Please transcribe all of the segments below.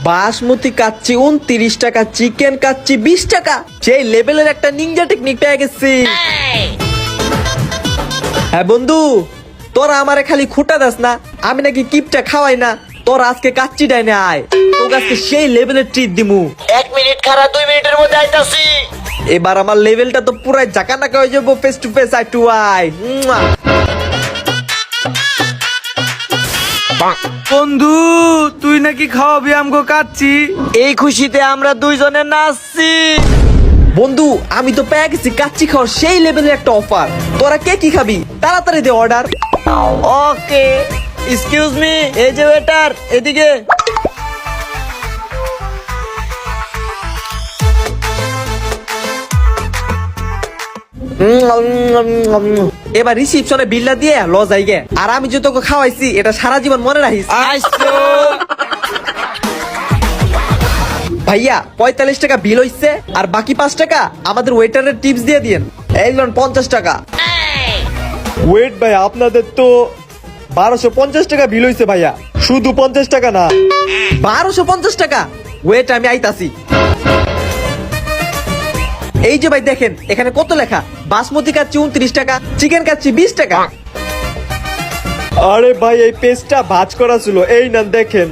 বাসমতি কাচ্চি 29 টাকা, চিকেন কাচ্চি 20 টাকা। সেই লেভেলের একটা নিনজা টেকনিক পেয়ে গেছি। হ্যাঁ বন্ধু, তোরা আমারে খালি খুঁটা দাস না, আমি নাকি কিপটা খাওয়াই না। তোর আজকে কাচ্চি ডাইনে আয়, তোর আজকে সেই লেভেলের ট্রিট দিমু। 1 মিনিট খারা, 2 মিনিটের মধ্যে আইতাছি। এবার আমার লেভেলটা তো পুরাই জাকানাকা হয়ে যাবো। Face to face, eye to eye. বন্ধু তুই নাকি খাওয়াবি আমগো কাচ্চি? এই খুশিতে আমরা দুইজনে নাচছি। বন্ধু আমি তো পেয়ে গেছি কাচ্চি খাওয়ার সেই লেভেলের একটা অফার। তোরা কে কি খাবি তাড়াতাড়ি দে অর্ডার। ওকে, এক্সকিউজ মি, এই যে ওয়েটার, এদিকে। এবার রিসিপশনে বিলটা দিয়ে ল যাইগে। আর আমি যে তোকে খাওয়াইছি এটা সারা জীবন মনে রাখিস। আইসো। ভাইয়া 45 টাকা বিল হইছে, আর বাকি 5 টাকা আমাদের ওয়েটারের টিপস দিয়ে দিয়েন। এই লোন 50 টাকা। ওয়েট ভাই, আপনাদের তো 1250 টাকা বিল হইছে ভাইয়া, শুধু 50 টাকা না। 1250 টাকা? ওয়েট আমি আইতাছি। এই যে ভাই দেখেন এখানে কত লেখা, বাসমতি কাচ্চি 29 টাকা, চিকেন কাচ্চি 20 টাকা। আরে ভাই এই পেস্টটা ভাজ করা ছিল, এই না দেখেন।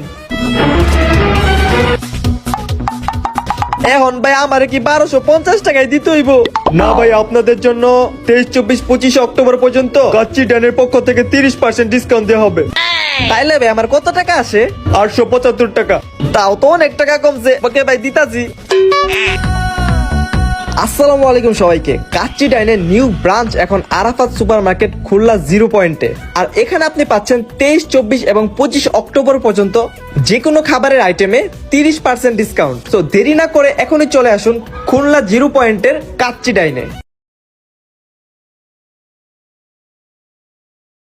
এখন ভাই আমারে কি 1250 টাকায় দিতে হইব? না ভাই, আপনাদের জন্য 23, 24, 25 অক্টোবর পর্যন্ত কাচ্চি ডানের পক্ষ থেকে 30% ডিসকাউন্ট দেওয়া হবে। তাইলে ভাই আমার কত টাকা আসে? 875 টাকা। তাও তো অনেক টাকা কমছে। ওকে ভাই দিতাছি। আসসালামু আলাইকুম সবাইকে। কাচ্চি ডাইনের নিউ ব্রাঞ্চ এখন আরাফাত সুপার মার্কেট খুলনা 0 পয়েন্টে। আর এখানে আপনি পাচ্ছেন 23, 24 এবং 25 অক্টোবর পর্যন্ত যে কোনো খাবারের আইটেমে 30% ডিসকাউন্ট। তো দেরি না করে এখনই চলে আসুন খুলনা 0 পয়েন্টের কাচ্চি ডাইনে।